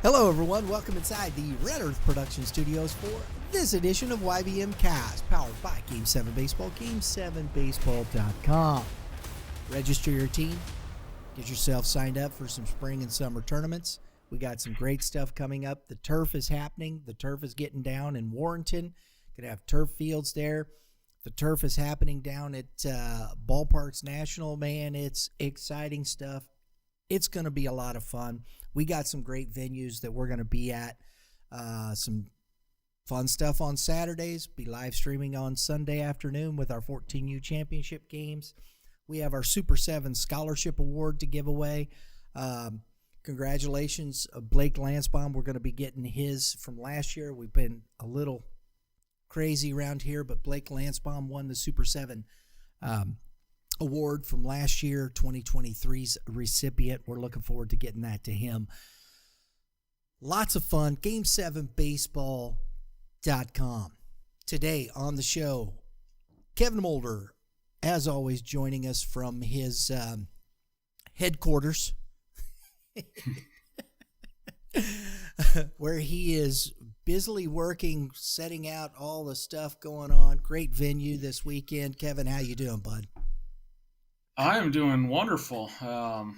Hello, everyone. Welcome inside the Red Earth Production Studios for this edition of YBMcast, powered by Game 7 Baseball, Game7Baseball.com. Register your team. Get yourself signed up for some spring and summer tournaments. We got some great stuff coming up. The turf is happening. The turf is getting down in Warrenton. Gonna have turf fields there. The turf is happening down at Ballparks National. Man, it's exciting stuff. It's going to be a lot of fun. We got some great venues that we're going to be at. Some fun stuff on Saturdays. Be live streaming on Sunday afternoon with our 14U championship games. We have our Super 7 Scholarship Award to give away. Congratulations, Blake Lansbaum. We're going to be getting his from last year. We've been a little crazy around here, but Blake Lansbaum won the Super 7 award from last year, 2023's recipient. We're looking forward to getting that to him. Lots of fun. Game7Baseball.com. Today on the show, Kevin Moulder, as always, joining us from his headquarters, where he is busily working, setting out all the stuff going on. Great venue this weekend. Kevin, how you doing, bud? I am doing wonderful. Right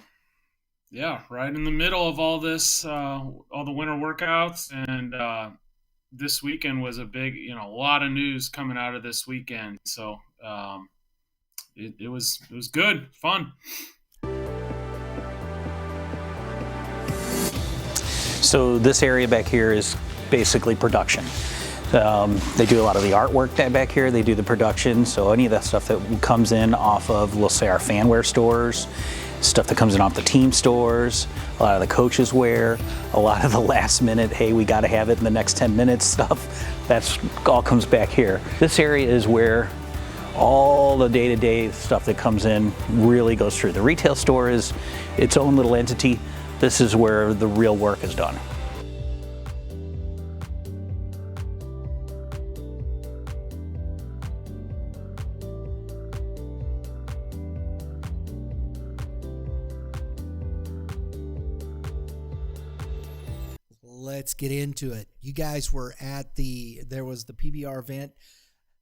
in the middle of all this, all the winter workouts, and this weekend was a big, a lot of news coming out of this weekend. So it was good, fun. So this area back here is basically production. They do a lot of the artwork back here. They do the production. So any of that stuff that comes in off of, let's say, our fanware stores, stuff that comes in off the team stores, a lot of the coaches wear, a lot of the last minute, hey, we got to have it in the next 10 minutes stuff, that's all comes back here. This area is where all the day-to-day stuff that comes in really goes through. The retail store is its own little entity. This is where the real work is done. Let's get into it. You guys were at there was the PBR event.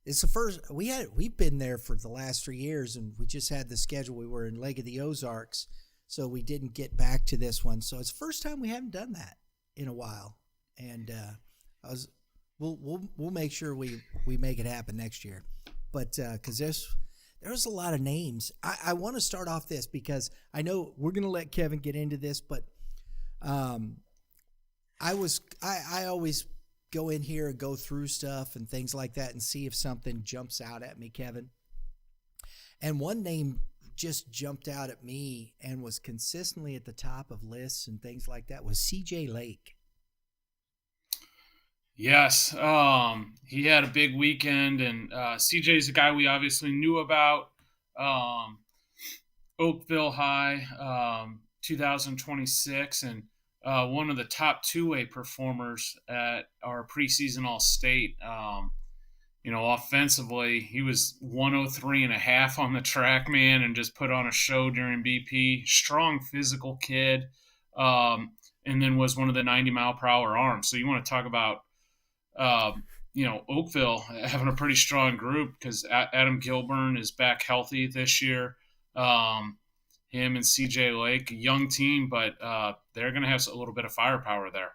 It's the first, we've been there for the last 3 years, and we just had the schedule. We were in Lake of the Ozarks, so we didn't get back to this one. So it's the first time we haven't done that in a while. And we'll make sure we make it happen next year. But because there's a lot of names. I want to start off this because I know we're going to let Kevin get into this, but I always go in here and go through stuff and things like that and see if something jumps out at me, Kevin. And one name just jumped out at me and was consistently at the top of lists and things like that was CJ Lake. Yes, he had a big weekend, and CJ's a guy we obviously knew about. Oakville High, 2026, and one of the top two-way performers at our preseason All-State. Offensively, he was 103.5 on the track, man, and just put on a show during BP. Strong physical kid, and then was one of the 90-mile-per-hour arms. So you want to talk about, Oakville having a pretty strong group because Adam Gilburn is back healthy this year. Him and CJ Lake, a young team, but they're going to have a little bit of firepower there.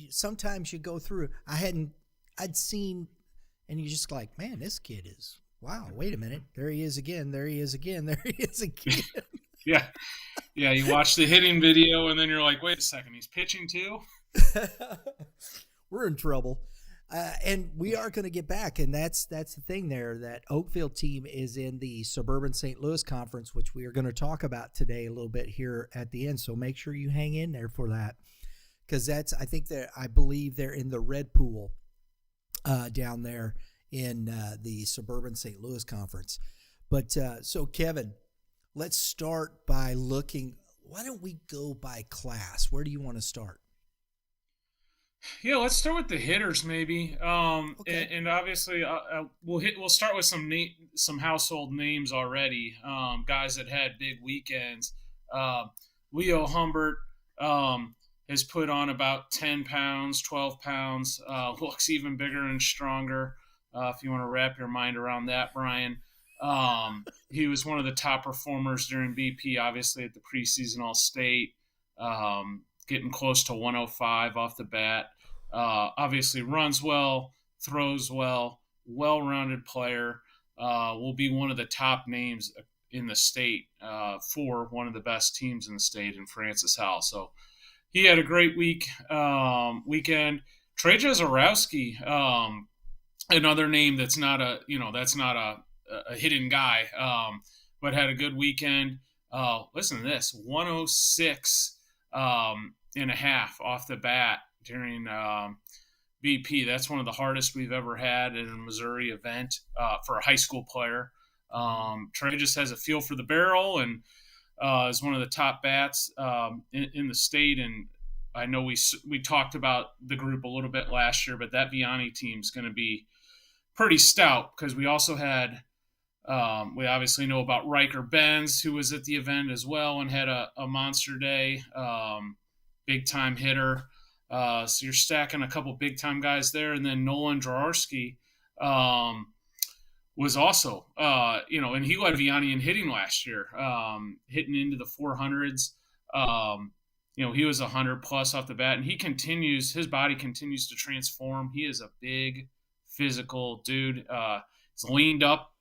Sometimes you go through, I'd seen, and you're just like, man, this kid is, wow, wait a minute. There he is again. There he is again. There he is again. Yeah. You watch the hitting video and then you're like, wait a second, he's pitching too? We're in trouble. And we are going to get back, and that's the thing there. That Oakville team is in the Suburban St. Louis Conference, which we are going to talk about today a little bit here at the end. So make sure you hang in there for that, because I believe they're in the Red Pool down there in the Suburban St. Louis Conference. But so Kevin, let's start by looking. Why don't we go by class? Where do you want to start? Yeah, let's start with the hitters, maybe. Okay. And obviously, we'll start with some household names already. Guys that had big weekends. Leo Humbert, has put on about 10 pounds, 12 pounds, looks even bigger and stronger. If you want to wrap your mind around that, Brian. He was one of the top performers during BP, obviously at the preseason All-State, getting close to 105 off the bat. Obviously runs well, throws well, well-rounded player. Will be one of the top names in the state for one of the best teams in the state in Francis Howell. So he had a great weekend. Trey Jezorowski, another name that's not a hidden guy, but had a good weekend. Listen to this, 106 and a half off the bat during BP. That's one of the hardest we've ever had in a Missouri event for a high school player. Trey just has a feel for the barrel and is one of the top bats in the state. And I know we talked about the group a little bit last year, but that Vianney team is going to be pretty stout because we also had we obviously know about Riker Benz, who was at the event as well and had a monster day, big time hitter. So you're stacking a couple big time guys there, and then Nolan Drawarski was also, and he led Vianney in hitting last year, hitting into the 400s. He was 100 plus off the bat, and his body continues to transform. He is a big physical dude. He's leaned up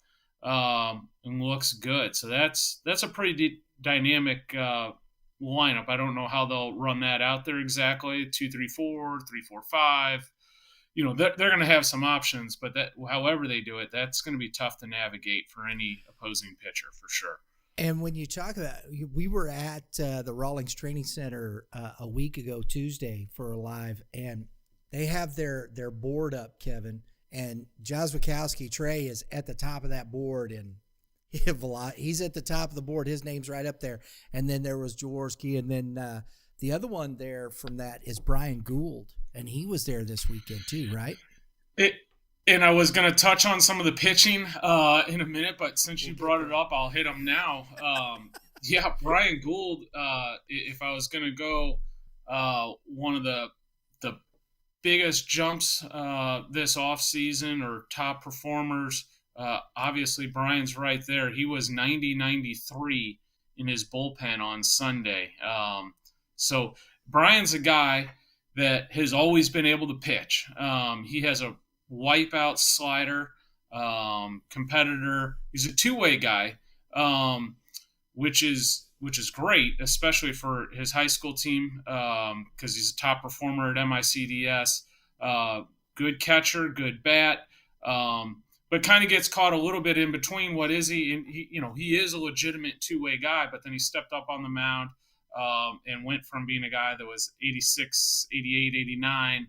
and looks good. So that's a pretty dynamic lineup. I don't know how they'll run that out there exactly. 2-3-4, 3-4-5. They're going to have some options, but that however they do it, that's going to be tough to navigate for any opposing pitcher for sure. And when you talk about, we were at the Rawlings Training Center a week ago Tuesday for a live, and they have their board up, Kevin, and Jozwiakowski, Trey, is at the top of that board, and he's at the top of the board. His name's right up there. And then there was Jaworski, and then the other one there from that is Brian Gould, and he was there this weekend too, right? And I was going to touch on some of the pitching in a minute, but since you brought it up, I'll hit them now. Brian Gould, if I was going to go one of the biggest jumps this offseason or top performers, obviously Brian's right there. He was 90-93 in his bullpen on Sunday. So Brian's a guy that has always been able to pitch. He has a wipeout slider, competitor. He's a two-way guy, which is great, especially for his high school team, because he's a top performer at MICDS. Good catcher, good bat, but kind of gets caught a little bit in between. What is he? And he is a legitimate two-way guy, but then he stepped up on the mound and went from being a guy that was 86, 88, 89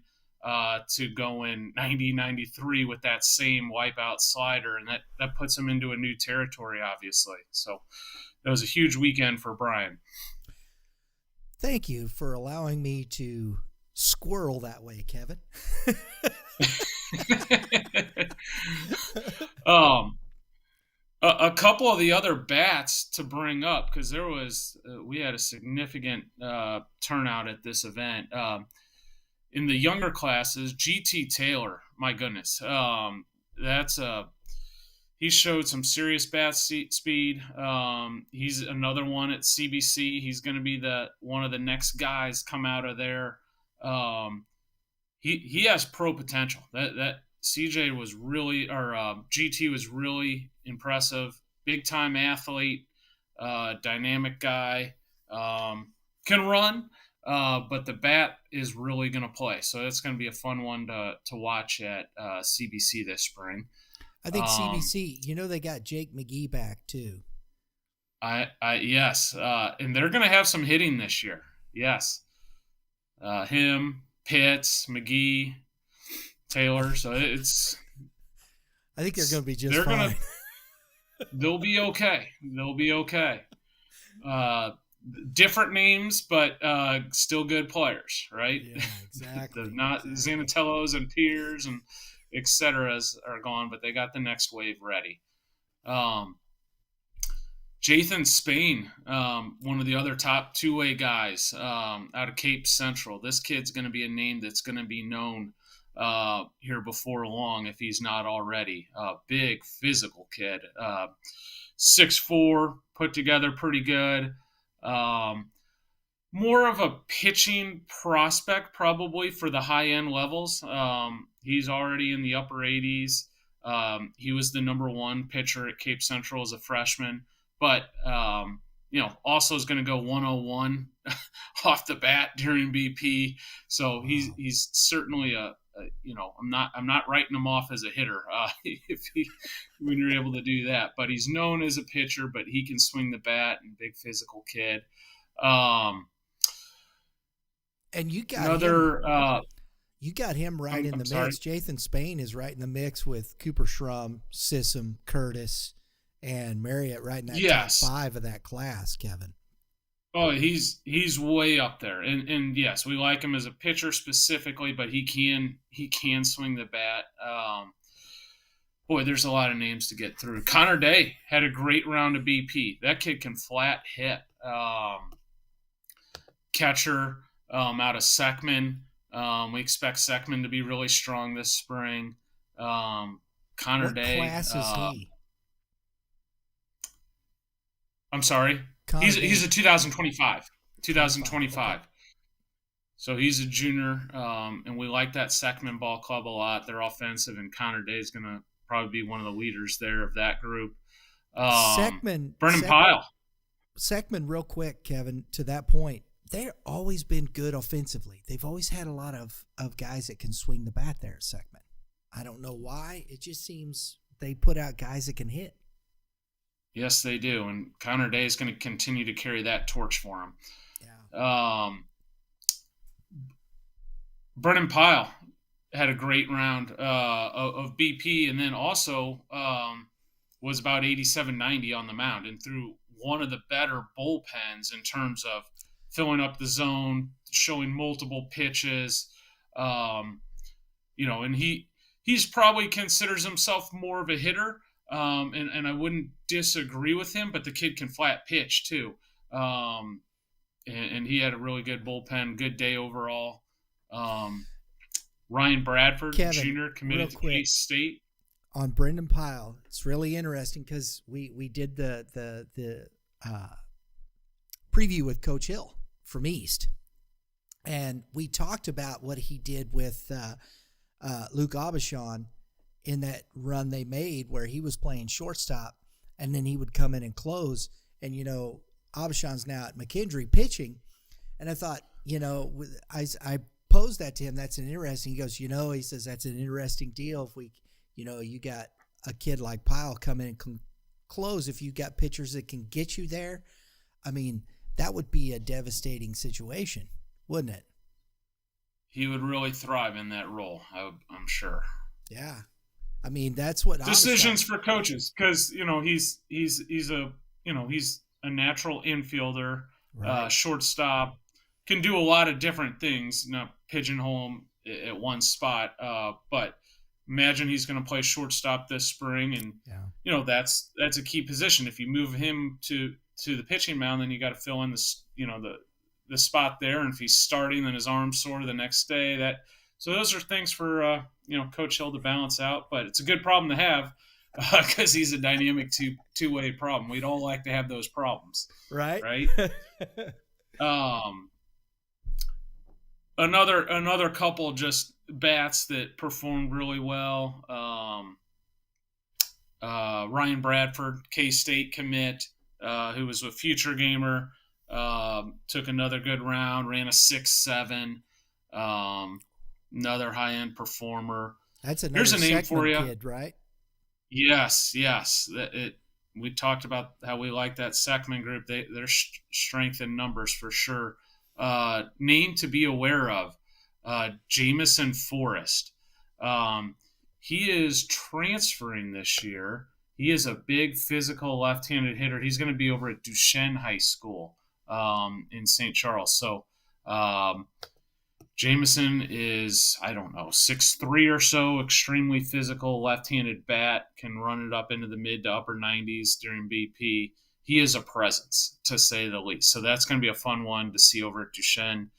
to going 90, 93 with that same wipeout slider, and that puts him into a new territory, obviously. So that was a huge weekend for Brian. Thank you for allowing me to squirrel that way, Kevin. A couple of the other bats to bring up, because we had a significant turnout at this event. In the younger classes, GT Taylor, my goodness, he showed some serious bat speed. He's another one at CBC. He's going to be one of the next guys come out of there. He has pro potential. That CJ was really, or GT was really impressive. Big time athlete, dynamic guy, can run. But the bat is really going to play. So it's going to be a fun one to watch at CBC this spring. I think CBC, they got Jake McGee back too. Yes. And they're going to have some hitting this year. Yes. Him, Pitts, McGee, Taylor. So I think they're going to be just fine. They'll be okay. Different names, but still good players, right? Yeah, exactly. Not Zanatellos and Piers and et cetera are gone, but they got the next wave ready. Jathan Spain, one of the other top two-way guys out of Cape Central. This kid's going to be a name that's going to be known here before long if he's not already. Big physical kid, 6'4", put together pretty good. More of a pitching prospect probably for the high-end levels. He's already in the upper 80s. He was the number one pitcher at Cape Central as a freshman. But, also is going to go 101 off the bat during BP. So he's certainly I'm not writing him off as a hitter when you're able to do that. But he's known as a pitcher, but he can swing the bat and big physical kid. And you got another. You got him right in the sorry. mix. Jathan Spain is right in the mix with Cooper Schrum, Sissom, Curtis, and Marriott right in that top 5 of that class, Kevin. Oh, he's way up there. And yes, we like him as a pitcher specifically, but he can swing the bat. There's a lot of names to get through. Connor Day had a great round of BP. That kid can flat hit. Catcher out of Seckman. We expect Seckman to be really strong this spring. Connor Day. What class is he? I'm sorry. He's a 2025. 2025. Okay. So he's a junior, and we like that Seckman Ball Club a lot. They're offensive, and Connor Day is going to probably be one of the leaders there of that group. Brennan Pyle. Seckman, real quick, Kevin, to that point, they've always been good offensively. They've always had a lot of guys that can swing the bat there at Seckman. I don't know why. It just seems they put out guys that can hit. Yes, they do, and Connor Day is going to continue to carry that torch for him. Yeah. Brennan Pyle had a great round of BP, and then also was about 87-90 on the mound, and threw one of the better bullpens in terms of filling up the zone, showing multiple pitches. And he's probably considers himself more of a hitter. And I wouldn't disagree with him, but the kid can flat pitch too. And he had a really good bullpen, good day overall. Ryan Bradford, Kevin, Jr., committed to K-State. On Brendan Pyle, it's really interesting because we did the preview with Coach Hill from East, and we talked about what he did with Luke Aubuchon in that run they made where he was playing shortstop and then he would come in and close. And, Aubuchon's now at McKendree pitching. And I thought, I posed that to him. That's an interesting, he goes, he says, that's an interesting deal. If we, you got a kid like Pyle come in and close, if you got pitchers that can get you there, I mean, that would be a devastating situation, wouldn't it? He would really thrive in that role, I'm sure. Yeah. I mean, that's what decisions for coaches, because he's a natural infielder, right. Shortstop, can do a lot of different things. Not pigeonhole him at one spot, but imagine he's going to play shortstop this spring, and that's a key position. If you move him to the pitching mound, then you got to fill in the spot there, and if he's starting, then his arm's sore the next day. So those are things for Coach Hill to balance out, but it's a good problem to have because he's a dynamic two-way problem. We'd all like to have those problems, right? Another couple just bats that performed really well. Ryan Bradford, K-State commit, who was a future gamer, took another good round, ran a 6.7. Another high-end performer. That's another Here's a name for you, kid, right? Yes. We talked about how we like that Seckman group. Their strength in numbers for sure. Name to be aware of, Jamison Forrest. He is transferring this year. He is a big physical left-handed hitter. He's going to be over at Duchesne High School in St. Charles. So Jamison is, 6'3" or so, extremely physical, left-handed bat, can run it up into the mid to upper 90s during BP. he is a presence, to say the least. So that's going to be a fun one to see over at Duchesne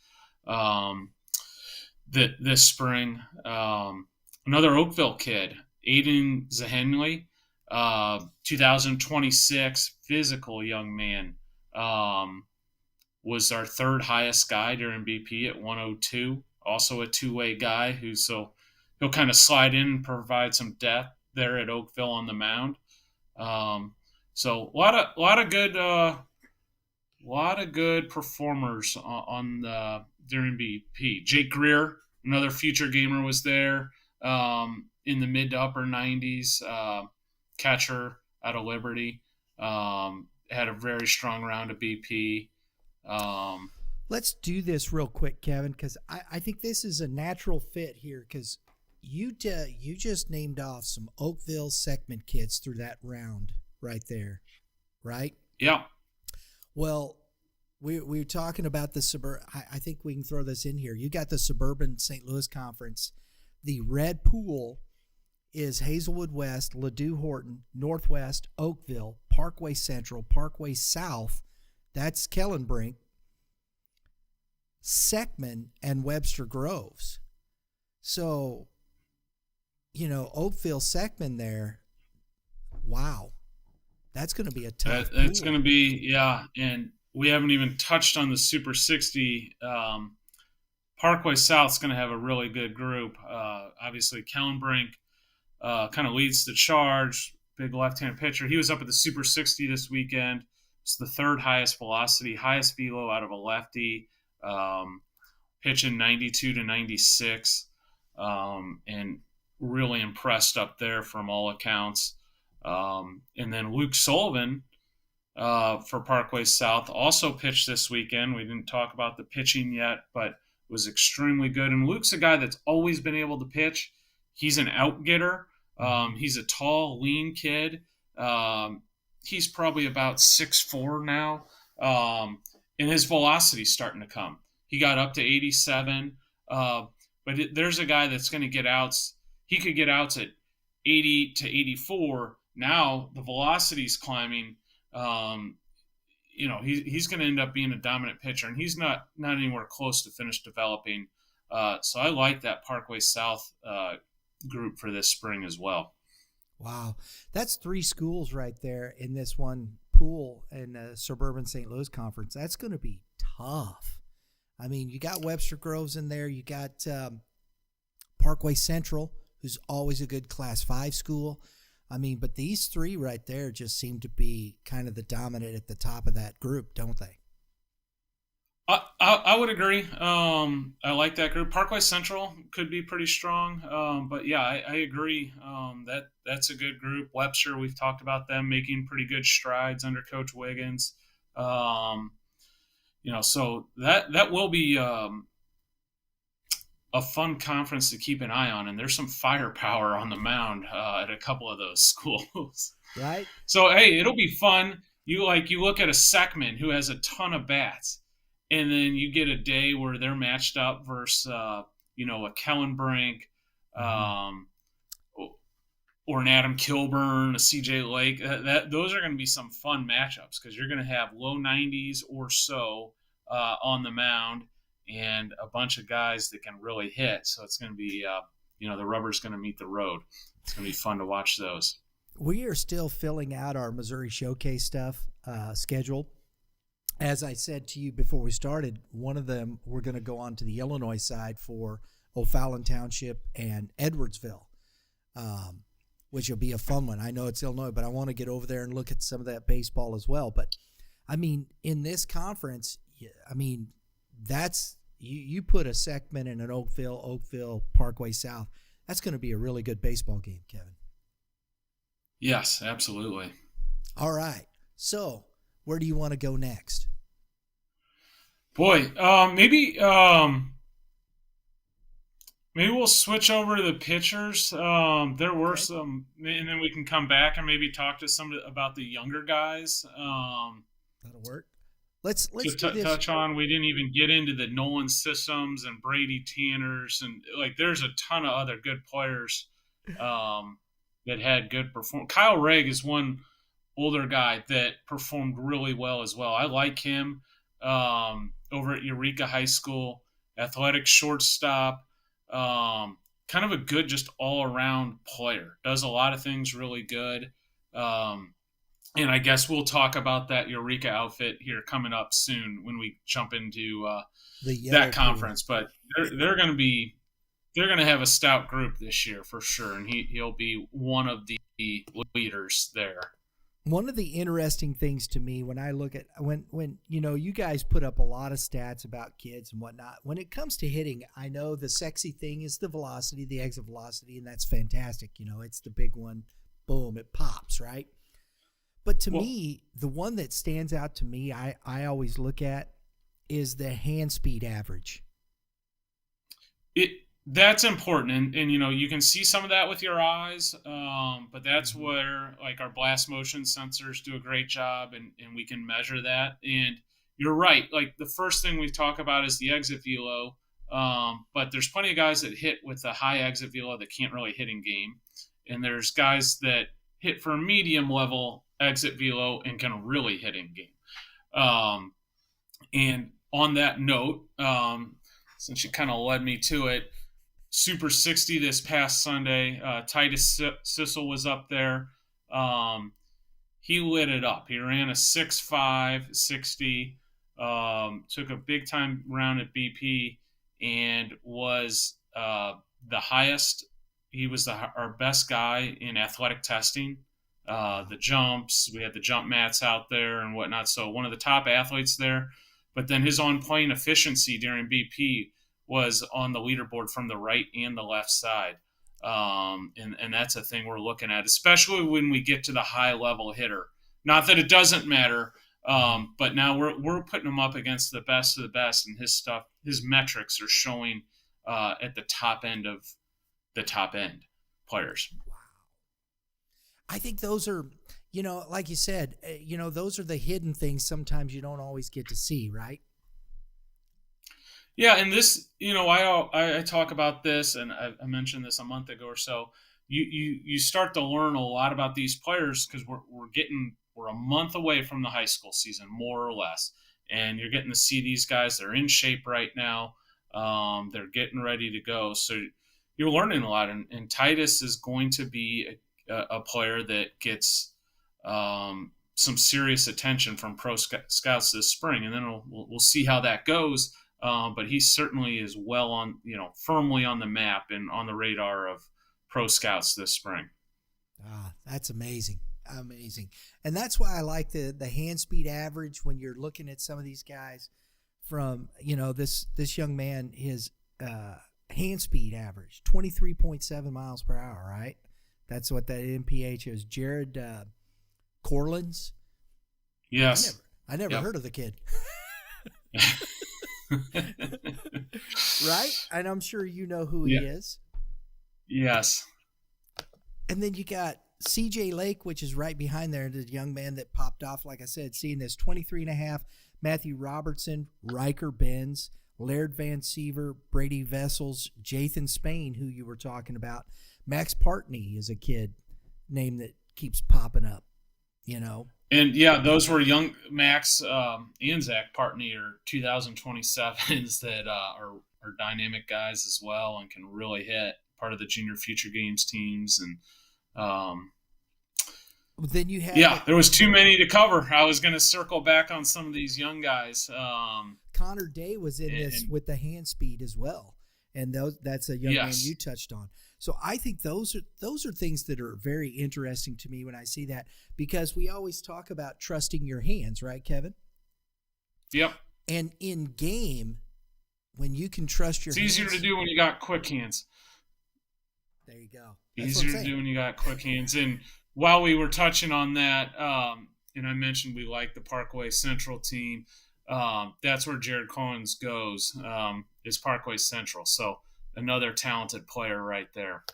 this spring. Another Oakville kid, Aiden Zahenley, 2026, physical young man, was our third highest guy during BP at 102. Also a two-way guy he'll kind of slide in and provide some depth there at Oakville on the mound. So a lot of good performers during BP. Jake Greer, another future gamer, was there in the mid to upper 90s. Catcher out of Liberty, had a very strong round of BP. Let's do this real quick, Kevin, because I think this is a natural fit here, because you just named off some Oakville Seckman kids through that round right there, right? Yeah. Well, we're talking about the I think we can throw this in here. You got the Suburban St. Louis Conference. The red pool is Hazelwood West, Ladue Horton, Northwest, Oakville, Parkway Central, Parkway South. That's Kellenbrink, Seckman, and Webster Groves. So, Oakville Seckman there, wow. That's going to be a tough pool. That's going to be, yeah. And we haven't even touched on the Super 60. Parkway South's going to have a really good group. Obviously, Kellenbrink kind of leads the charge. Big left-hand pitcher. He was up at the Super 60 this weekend. It's the third highest velocity, highest velo out of a lefty, pitching 92 to 96, and really impressed up there from all accounts. And then Luke Sullivan for Parkway South also pitched this weekend. We didn't talk about the pitching yet, but was extremely good. And Luke's a guy that's always been able to pitch. He's an out-getter. He's a tall, lean kid. He's probably about 6'4" now, and his velocity's starting to come. He got up to 87, but there's a guy that's going to get outs. He could get outs at 80 to 84. Now the velocity's climbing. He's going to end up being a dominant pitcher, and he's not anywhere close to finish developing. So I like that Parkway South group for this spring as well. Wow. That's 3 schools right there in this one pool in the Suburban St. Louis Conference. That's going to be tough. I mean, you got Webster Groves in there. You got Parkway Central, who's always a good Class 5 school. I mean, but these 3 right there just seem to be kind of the dominant at the top of that group, don't they? I would agree. I like that group. Parkway Central could be pretty strong, but yeah, I agree. That's a good group. Webster, we've talked about them making pretty good strides under Coach Wiggins. So that will be a fun conference to keep an eye on, and there's some firepower on the mound at a couple of those schools. Right. So hey, it'll be fun. You look at a Seckman who has a ton of bats. And then you get a day where they're matched up versus, a Kellenbrink, or an Adam Kilburn, a CJ Lake. Those are going to be some fun matchups because you're going to have low 90s or so on the mound and a bunch of guys that can really hit. So it's going to be, the rubber's going to meet the road. It's going to be fun to watch those. We are still filling out our Missouri Showcase stuff schedule. As I said to you before we started, one of them we're going to go on to the Illinois side for O'Fallon Township and Edwardsville, which will be a fun one. I know it's Illinois, but I want to get over there and look at some of that baseball as well. But, I mean, in this conference, that's you put a Seckman and an Oakville, Parkway South. That's going to be a really good baseball game, Kevin. Yes, absolutely. All right. So where do you want to go next? Boy, maybe we'll switch over to the pitchers. There were some, and then we can come back and maybe talk to some about the younger guys. That'll work. Let's touch on. We didn't even get into the Nolan Systems and Brady Tanners, and there's a ton of other good players that had good performance. Kyle Regg is one older guy that performed really well as well. I like him over at Eureka High School, athletic shortstop, kind of a good just all-around player. Does a lot of things really good. And I guess we'll talk about that Eureka outfit here coming up soon when we jump into that conference. But they're going to have a stout group this year for sure, and he'll be one of the leaders there. One of the interesting things to me when I look at when you guys put up a lot of stats about kids and whatnot, when it comes to hitting, I know the sexy thing is the velocity, the exit velocity, and that's fantastic. It's the big one. Boom, it pops, right? But to me, the one that stands out to me, I always look at is the hand speed average. That's important, and you can see some of that with your eyes, but that's where like our blast motion sensors do a great job, and we can measure that. And you're right, like the first thing we talk about is the exit velo, but there's plenty of guys that hit with a high exit velo that can't really hit in game, and there's guys that hit for a medium level exit velo and can really hit in game. And on that note, since you kind of led me to it, Super 60 this past Sunday, Titus Sissel was up there. He lit it up. He ran a 6.5 60, took a big time round at BP, and was the highest. He was our best guy in athletic testing. The jumps, we had the jump mats out there and whatnot. So one of the top athletes there. But then his on-plane efficiency during BP was on the leaderboard from the right and the left side. And that's a thing we're looking at, especially when we get to the high-level hitter. Not that it doesn't matter, but now we're putting him up against the best of the best, and his metrics are showing at the top end of the top-end players. Wow. I think those are, like you said, those are the hidden things sometimes you don't always get to see, right? Yeah, and this, I talk about this, and I mentioned this a month ago or so. You start to learn a lot about these players because we're a month away from the high school season, more or less, and you're getting to see these guys. They're in shape right now. They're getting ready to go, so you're learning a lot. And Titus is going to be a player that gets some serious attention from pro scouts this spring, and then we'll see how that goes. But he certainly is firmly on the map and on the radar of pro scouts this spring. That's amazing. Amazing. And that's why I like the hand speed average when you're looking at some of these guys from, this young man, his hand speed average, 23.7 miles per hour, right? That's what that MPH is. Jared Corlins. Yes. I never heard of the kid. Right? And I'm sure you know who he is. Yes. And then you got CJ Lake, which is right behind there, the young man that popped off, like I said, seeing this 23.5, Matthew Robertson, Riker Benz, Laird Van Siever, Brady Vessels, Jathan Spain, who you were talking about. Max Partney is a kid name that keeps popping up, And those were young Max and Zach Partney are 2027s that are dynamic guys as well and can really hit, part of the Junior Future Games teams. And then you had there was too many to cover. I was going to circle back on some of these young guys. Connor Day was in this with the hand speed as well, and that's a young man you touched on. So I think those are things that are very interesting to me when I see that, because we always talk about trusting your hands, right, Kevin? Yep. And in game, when you can trust your hands. It's easier to do when you got quick hands. There you go. Easier to do when you got quick hands. And while we were touching on that, and I mentioned we like the Parkway Central team, that's where Jared Collins goes, is Parkway Central. So another talented player right there.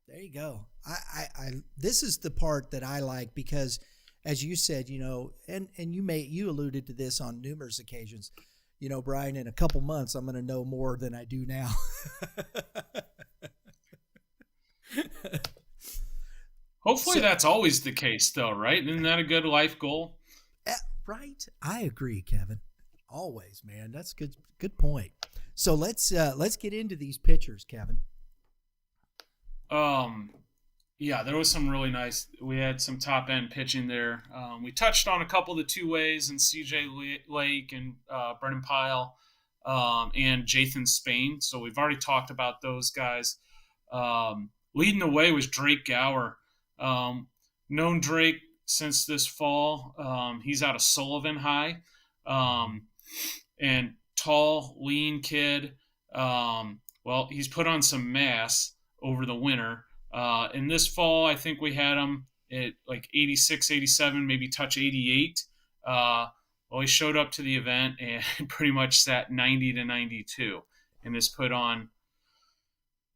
There you go. I this is the part that I like because, as you said, and you alluded to this on numerous occasions, Brian, in a couple months, I'm going to know more than I do now. Hopefully So, that's always the case, though, right? Isn't that a good life goal? right? I agree, Kevin. Always, man. That's good. Good point. So let's get into these pitchers, Kevin. Um, yeah, there was some really nice. We had some top end pitching there. We touched on a couple of the two ways and C.J. Lake and Brennan Pyle and Jathan Spain. So we've already talked about those guys. Leading the way was Drake Gower. Known Drake since this fall. He's out of Sullivan High, and tall, lean kid. Well, he's put on some mass over the winter. In this fall, I think we had him at like 86, 87, maybe touch 88. Well, he showed up to the event and pretty much sat 90 to 92 and has put on,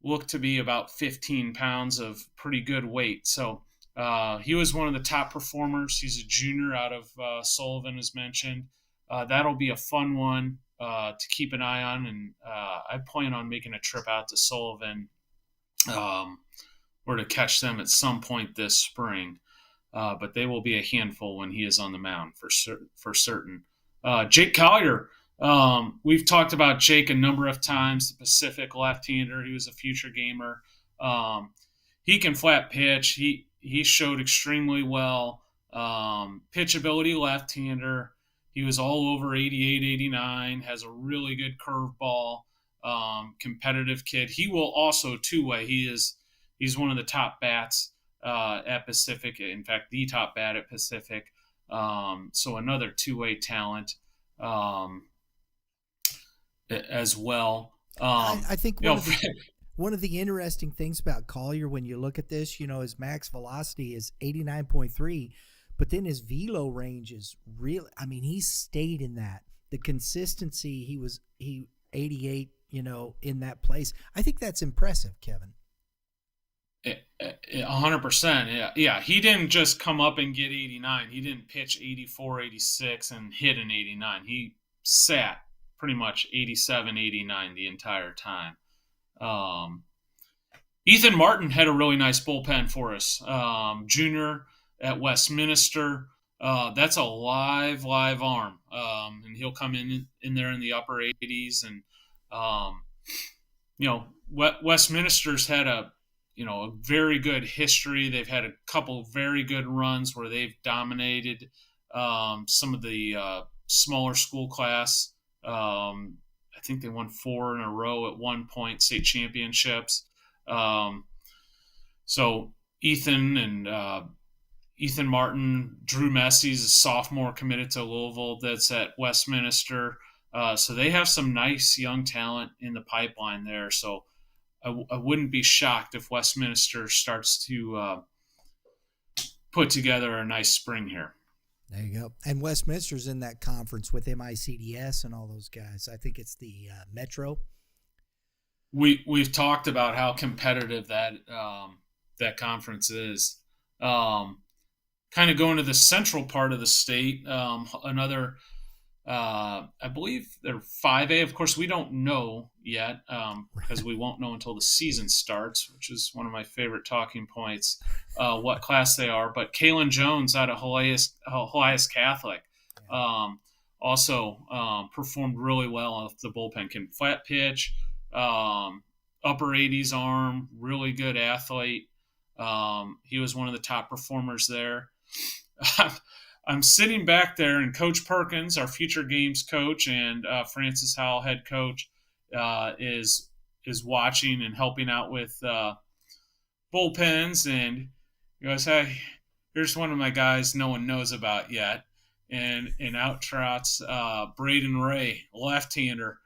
looked to be about 15 pounds of pretty good weight. So he was one of the top performers. He's a junior out of Sullivan, as mentioned. That'll be a fun one to keep an eye on, and I plan on making a trip out to Sullivan or to catch them at some point this spring. But they will be a handful when he is on the mound for certain. Jake Collier, we've talked about Jake a number of times, the Pacific left-hander. He was a future gamer. He can flat pitch. He showed extremely well. Pitchability left-hander. He was all over 88, 89, has a really good curveball, competitive kid. He will also two-way. He's one of the top bats at Pacific. In fact, the top bat at Pacific. So another two-way talent as well. I think one of the interesting things about Collier when you look at this, his max velocity is 89.3, but then his velo range is real. I mean, he stayed in that. The consistency, he 88, in that place. I think that's impressive, Kevin. 100%. Yeah. He didn't just come up and get 89. He didn't pitch 84, 86 and hit an 89. He sat pretty much 87, 89 the entire time. Ethan Martin had a really nice bullpen for us. Junior at Westminster. That's a live arm. And he'll come in there in the upper 80s. And, Westminster's had a very good history. They've had a couple very good runs where they've dominated some of the smaller school class. I think they won 4 in a row at one point, state championships. So Ethan Martin, Drew Messie's a sophomore committed to Louisville that's at Westminster. So they have some nice young talent in the pipeline there. So I wouldn't be shocked if Westminster starts to put together a nice spring here. There you go. And Westminster's in that conference with MICDS and all those guys. I think it's the Metro. We've talked about how competitive that conference is. Kind of going to the central part of the state, another. I believe they're 5A. Of course, we don't know yet because we won't know until the season starts, which is one of my favorite talking points, what class they are. But Kalen Jones out of Helias Catholic also performed really well off the bullpen. Can flat pitch, upper 80s arm, really good athlete. He was one of the top performers there. I'm sitting back there, and Coach Perkins, our future games coach, and Francis Howell, head coach, is watching and helping out with bullpens. And he goes, "Hey, here's one of my guys no one knows about yet." And out trots Braden Ray, left-hander,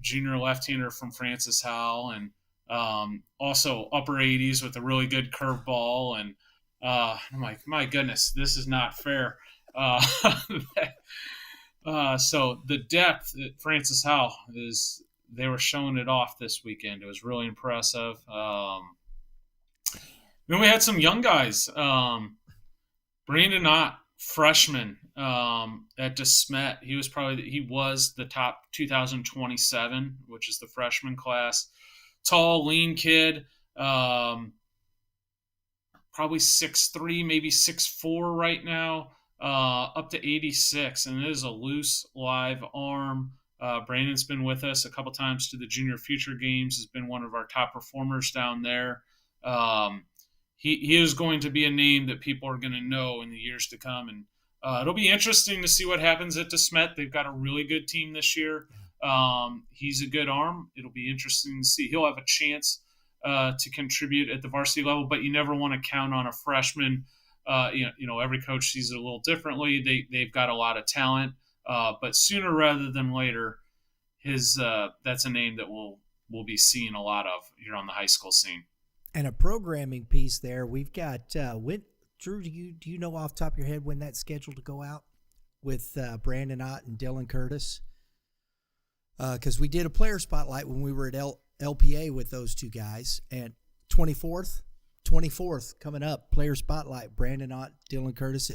junior left-hander from Francis Howell, and also upper 80s with a really good curveball. And I'm like, my goodness, this is not fair. So the depth at Francis Howell they were showing it off this weekend. It was really impressive. Then we had some young guys. Brandon Ott, freshman at DeSmet. He was the top 2027, which is the freshman class. Tall, lean kid. probably 6'3", maybe 6'4" right now, up to 86, and it is a loose, live arm. Brandon's been with us a couple times to the Junior Future Games, has been one of our top performers down there. He is going to be a name that people are going to know in the years to come, and it'll be interesting to see what happens at DeSmet. They've got a really good team this year. He's a good arm. It'll be interesting to see. He'll have a chance to contribute at the varsity level, but you never want to count on a freshman. Every coach sees it a little differently. They've got a lot of talent, but sooner rather than later, that's a name that we'll be seeing a lot of here on the high school scene. And a programming piece there. We've got Drew. Do you know off the top of your head when that's scheduled to go out with Brandon Ott and Dylan Curtis? Because we did a player spotlight when we were at LPA with those two guys, and 24th coming up, player spotlight, Brandon Ott, Dylan Curtis.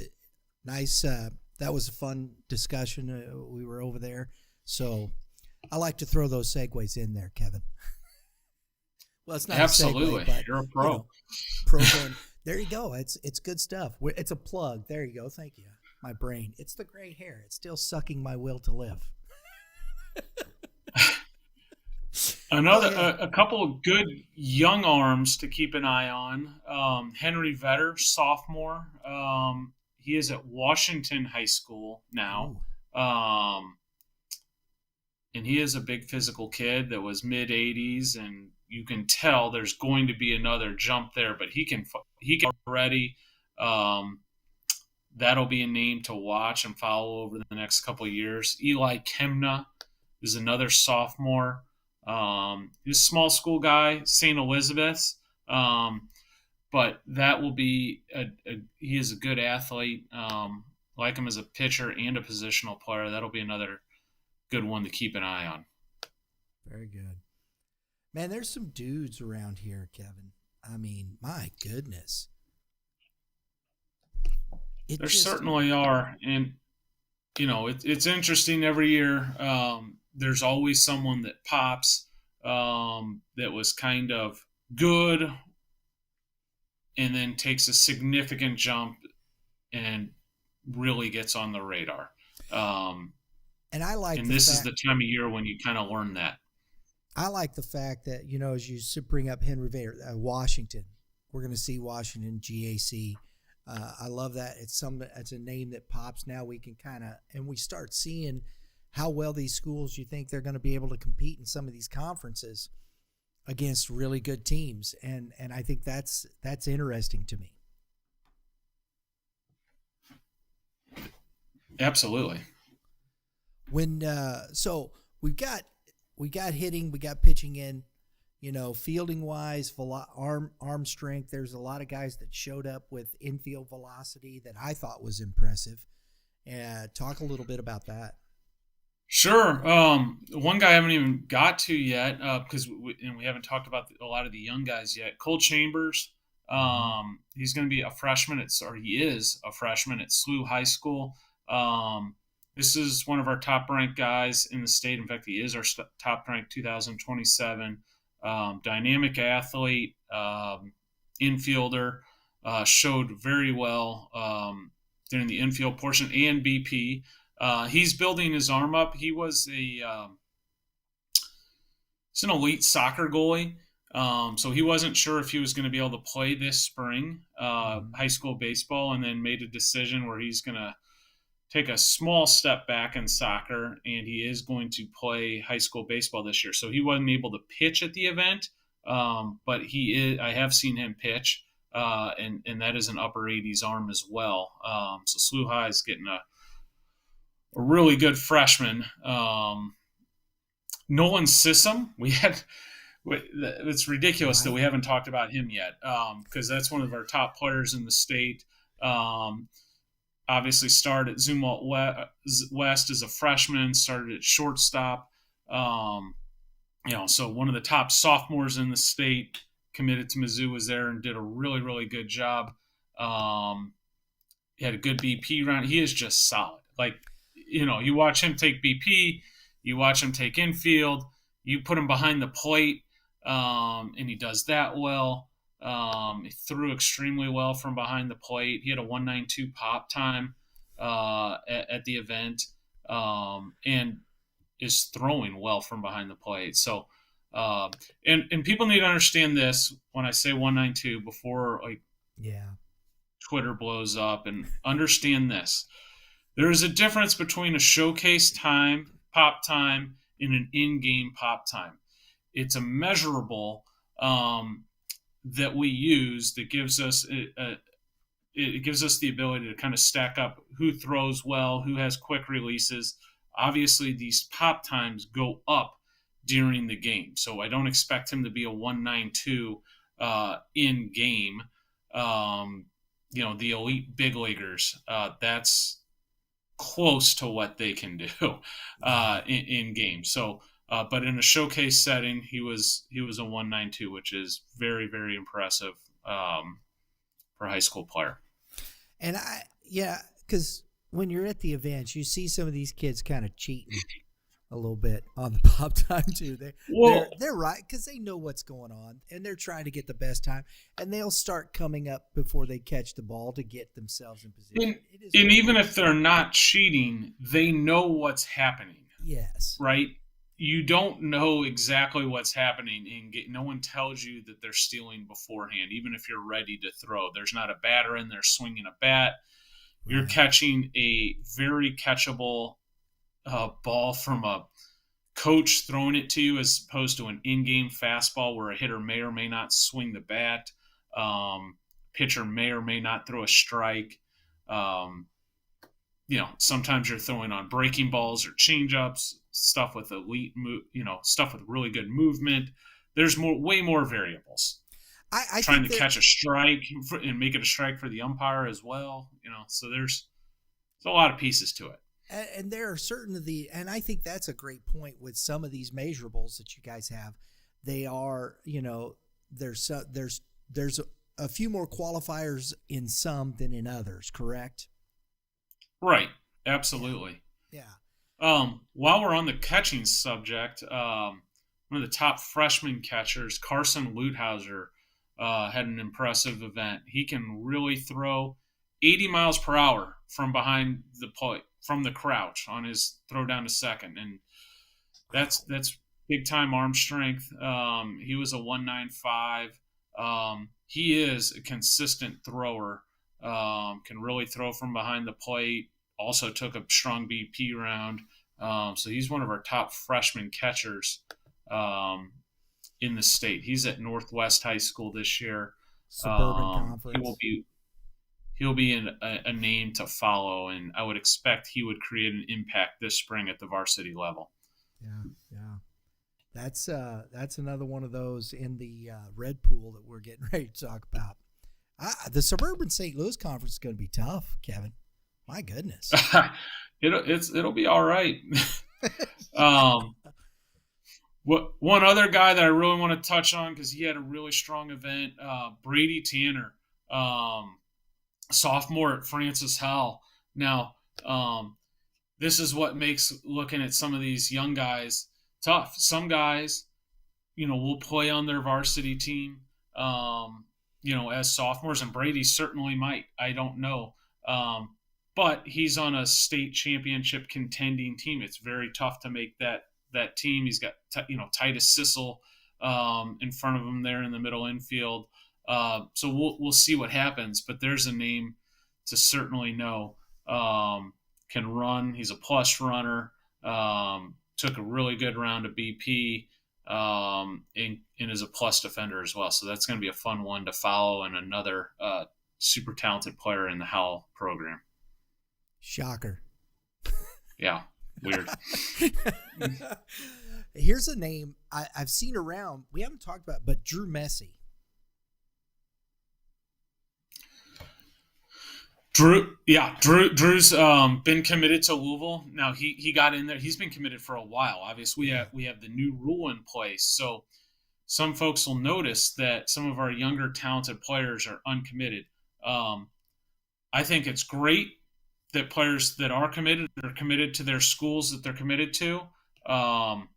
Nice. That was a fun discussion. We were over there. So I like to throw those segues in there, Kevin. Well, it's not absolutely. A segue, but, you're a pro. Program. There you go. It's good stuff. It's a plug. There you go. Thank you. My brain. It's the gray hair. It's still sucking my will to live. A couple of good young arms to keep an eye on. Henry Vetter, sophomore. He is at Washington High School now. And he is a big physical kid that was mid-80s, and you can tell there's going to be another jump there, but he can already. That'll be a name to watch and follow over the next couple of years. Eli Kemna is another sophomore. He's a small school guy, St. Elizabeth's, but that will be he is a good athlete. Like him as a pitcher and a positional player. That'll be another good one to keep an eye on. Very good. Man, there's some dudes around here, Kevin. I mean, my goodness. There certainly are. And, it's interesting every year. There's always someone that pops that was kind of good and then takes a significant jump and really gets on the radar. And I like, and this is the time of year when you kind of learn that. I like the fact that, as you bring up Henry Vader, Washington, we're going to see Washington GAC. I love that. It's a name that pops. Now we can and we start seeing how well these schools, you think they're going to be able to compete in some of these conferences against really good teams. And I think that's interesting to me. Absolutely. So we got hitting, we got pitching in, fielding wise, arm strength. There's a lot of guys that showed up with infield velocity that I thought was impressive. Talk a little bit about that. Sure. One guy I haven't even got to yet because we haven't talked about a lot of the young guys yet. Cole Chambers. He's going to be a freshman he is a freshman at SLU High School. This is one of our top-ranked guys in the state. In fact, he is our top-ranked 2027. Dynamic athlete, infielder, showed very well during the infield portion and BP. He's building his arm up. He was he's an elite soccer goalie, so he wasn't sure if he was going to be able to play this spring, high school baseball, and then made a decision where he's going to take a small step back in soccer, and he is going to play high school baseball this year. So he wasn't able to pitch at the event, but I have seen him pitch, and that is an upper 80s arm as well. So SLU High is getting a really good freshman. Nolan Sissom, it's ridiculous that we haven't talked about him yet, because that's one of our top players in the state. Obviously started at Zumwalt West as a freshman, started at shortstop. So one of the top sophomores in the state, committed to Mizzou, was there and did a really, really good job. He had a good BP round. He is just solid. You watch him take BP, you watch him take infield, you put him behind the plate, and he does that well. He threw extremely well from behind the plate. He had a 1.92 pop time at the event, and is throwing well from behind the plate. So, and people need to understand this when I say 1.92 before Twitter blows up, and understand this. There is a difference between a showcase time, pop time, and an in-game pop time. It's a measurable that we use that gives us it gives us the ability to kind of stack up who throws well, who has quick releases. Obviously, these pop times go up during the game, so I don't expect him to be a 1.92 in game. The elite big leaguers, that's close to what they can do in game. So, but in a showcase setting, he was a 1.92, which is very, very impressive for a high school player. And because when you're at the events, you see some of these kids kind of cheating a little bit on the pop time too. They're right, because they know what's going on and they're trying to get the best time, and they'll start coming up before they catch the ball to get themselves in position. And even if they're not cheating, they know what's happening. Yes. Right? You don't know exactly what's happening, and no one tells you that they're stealing beforehand, even if you're ready to throw. There's not a batter in there swinging a bat. Right. You're catching a very catchable ball from a coach throwing it to you, as opposed to an in-game fastball where a hitter may or may not swing the bat. Pitcher may or may not throw a strike. Sometimes you're throwing on breaking balls or changeups, stuff with stuff with really good movement. There's way more variables. I trying to catch a strike and make it a strike for the umpire as well. So there's a lot of pieces to it. And there are certain of and I think that's a great point with some of these measurables that you guys have. They are, there's a few more qualifiers in some than in others, correct? Right. Absolutely. Yeah. While we're on the catching subject, one of the top freshman catchers, Carson Luthauser, had an impressive event. He can really throw 80 miles per hour from behind the plate, from the crouch on his throw down to second. And that's big time arm strength. He was a 1.95. He is a consistent thrower, can really throw from behind the plate. Also took a strong BP round. So he's one of our top freshman catchers in the state. He's at Northwest High School this year. Suburban Conference. He'll be a name to follow, and I would expect he would create an impact this spring at the varsity level. Yeah. That's another one of those in the red pool that we're getting ready to talk about. The Suburban St. Louis Conference is going to be tough, Kevin. My goodness. It'll be all right. One other guy that I really want to touch on, because he had a really strong event, Brady Tanner, sophomore at Francis Howell. Now, this is what makes looking at some of these young guys tough. Some guys, will play on their varsity team, as sophomores, and Brady certainly might. I don't know. But he's on a state championship contending team. It's very tough to make that team. He's got Titus Sissel in front of him there in the middle infield. So we'll see what happens. But there's a name to certainly know. Can run. He's a plus runner. Took a really good round of BP. And is a plus defender as well. So that's going to be a fun one to follow, and another super talented player in the Howell program. Shocker. Yeah, weird. Here's a name I've seen around. We haven't talked about, but Drew Messi. Drew's been committed to Louisville. Now he got in there. He's been committed for a while. Obviously, we have the new rule in place, so some folks will notice that some of our younger talented players are uncommitted. I think it's great that players that are committed to their schools that they're committed to. But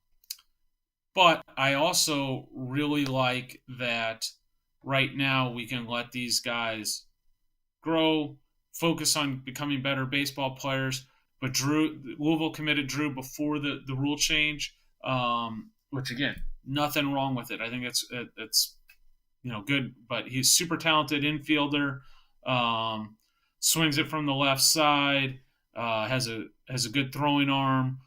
I also really like that right now we can let these guys grow, focus on becoming better baseball players. But Louisville committed Drew before the rule change, which again, nothing wrong with it. I think it's good. But he's super talented infielder, swings it from the left side, has a good throwing arm,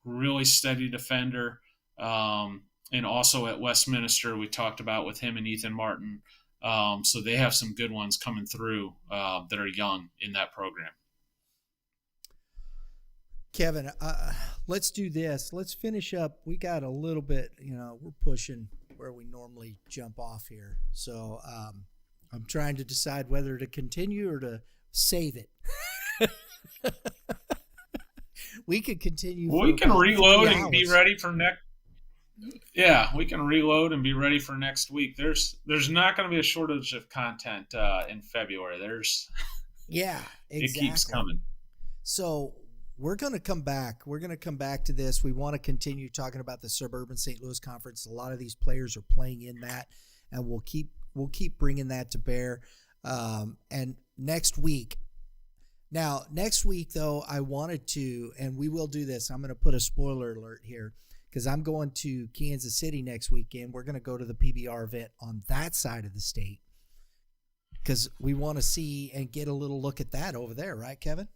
really steady defender. And also at Westminster, we talked about with him and Ethan Martin. So they have some good ones coming through that are young in that program. Kevin, let's do this. Let's finish up. We got a little bit, we're pushing where we normally jump off here. So I'm trying to decide whether to continue or to save it. We could continue. We can reload and be ready for next. Yeah, we can reload and be ready for next week. There's not going to be a shortage of content in February. Exactly. It keeps coming. So we're going to come back. We're going to come back to this. We want to continue talking about the Suburban St. Louis Conference. A lot of these players are playing in that, and we'll keep bringing that to bear. And next week. Now, next week though, I wanted to, and we will do this. I'm going to put a spoiler alert here, because I'm going to Kansas City next weekend. We're going to go to the PBR event on that side of the state, because we want to see and get a little look at that over there, right, Kevin?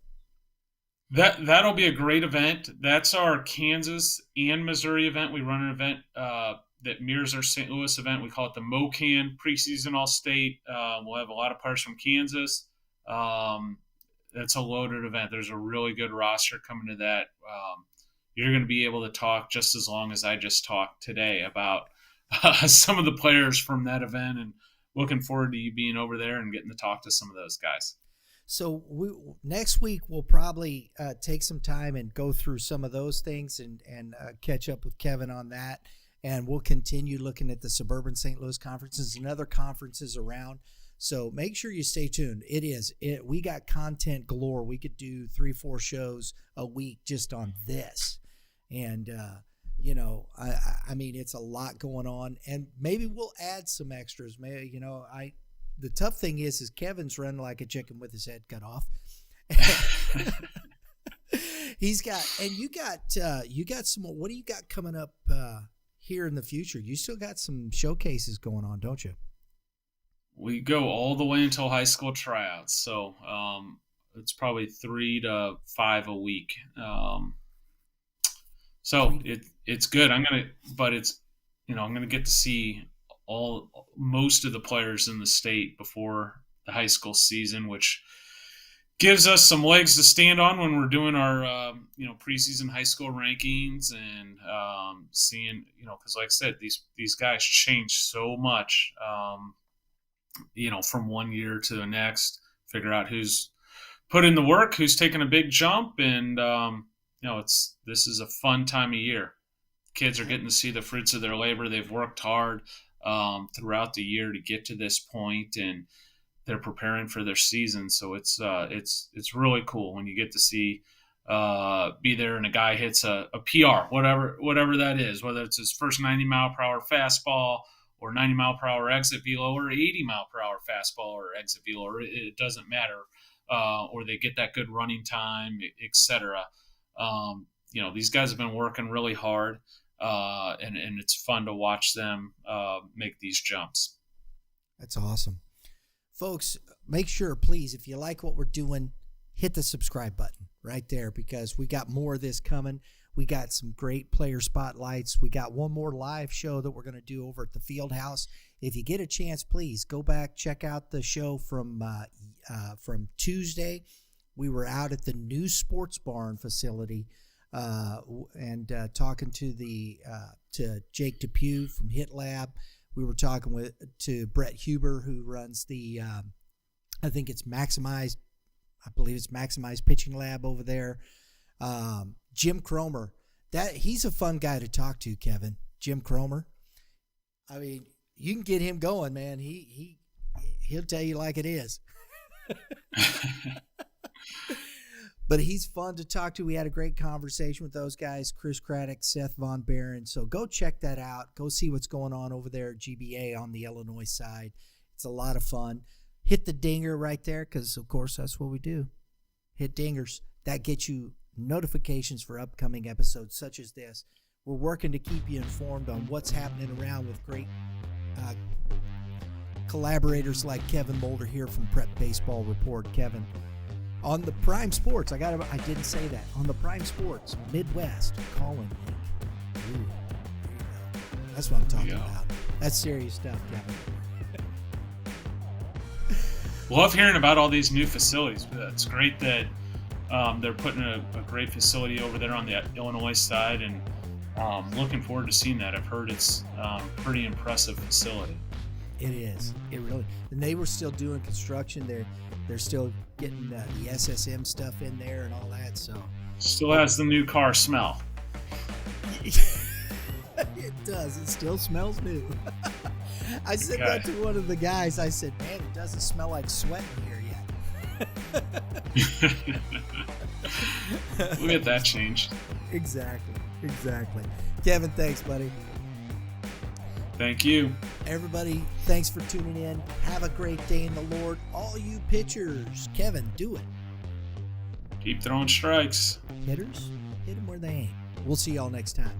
That'll be a great event. That's our Kansas and Missouri event. We run an event that mirrors our St. Louis event. We call it the MoCan Preseason All-State. We'll have a lot of players from Kansas. That's a loaded event. There's a really good roster coming to that. You're going to be able to talk just as long as I just talked today about some of the players from that event, and looking forward to you being over there and getting to talk to some of those guys. So next week we'll probably take some time and go through some of those things and catch up with Kevin on that. And we'll continue looking at the Suburban St. Louis conferences and other conferences around. So make sure you stay tuned. We got content galore. We could do 3-4 shows a week just on this. And, I mean, it's a lot going on, and maybe we'll add some extras. Maybe, the tough thing is Kevin's running like a chicken with his head cut off. You got some, what do you got coming up here in the future? You still got some showcases going on, don't you? We go all the way until high school tryouts. So it's probably 3 to 5 a week. So it's good. I'm gonna get to see most of the players in the state before the high school season, which gives us some legs to stand on when we're doing our preseason high school rankings and seeing, because like I said, these guys change so much, from one year to the next. Figure out who's put in the work, who's taken a big jump, and this is a fun time of year. Kids are getting to see the fruits of their labor. They've worked hard throughout the year to get to this point, and they're preparing for their season. So it's really cool when you get to see be there and a guy hits a PR, whatever that is, whether it's his first 90-mile-per-hour fastball or 90-mile-per-hour exit velo or 80-mile-per-hour fastball or exit velo, or it doesn't matter, or they get that good running time, etc. These guys have been working really hard, and it's fun to watch them make these jumps. That's awesome. Folks, make sure, please, if you like what we're doing, hit the subscribe button right there, because we got more of this coming. We got some great player spotlights. We got one more live show that we're going to do over at the Field House. If you get a chance, please go back, check out the show from Tuesday. We were out at the new Sports Barn facility and talking to Jake Depew from Hit Lab. We were talking to Brett Huber, who runs the I believe it's Maximized Pitching Lab over there. Jim Cromer, he's a fun guy to talk to, Kevin. Jim Cromer. I mean, you can get him going, man. He'll tell you like it is. But he's fun to talk to. We had a great conversation with those guys, Chris Craddock, Seth Von Barron. So go check that out. Go see what's going on over there at GBA on the Illinois side. It's a lot of fun. Hit the dinger right there because, of course, that's what we do. Hit dingers. That gets you notifications for upcoming episodes such as this. We're working to keep you informed on what's happening around with great collaborators like Kevin Moulder here from Prep Baseball Report. Kevin, on the Prime Sports, I didn't say that. On the Prime Sports Midwest calling link. Ooh, there you go. That's what I'm talking about. That's serious stuff, Kevin. Love hearing about all these new facilities. It's great that they're putting a great facility over there on the Illinois side, and looking forward to seeing that. I've heard it's a pretty impressive facility. It is. It really. And they were still doing construction. They're still getting the SSM stuff in there and all that. So still has the new car smell. It does. It still smells new. I said that to one of the guys. I said, "Man, it doesn't smell like sweat in here yet." We'll get that changed. Exactly. Kevin, thanks, buddy. Thank you. Everybody, thanks for tuning in. Have a great day in the Lord. All you pitchers, Kevin, do it. Keep throwing strikes. Hitters, hit them where they aim. We'll see y'all next time.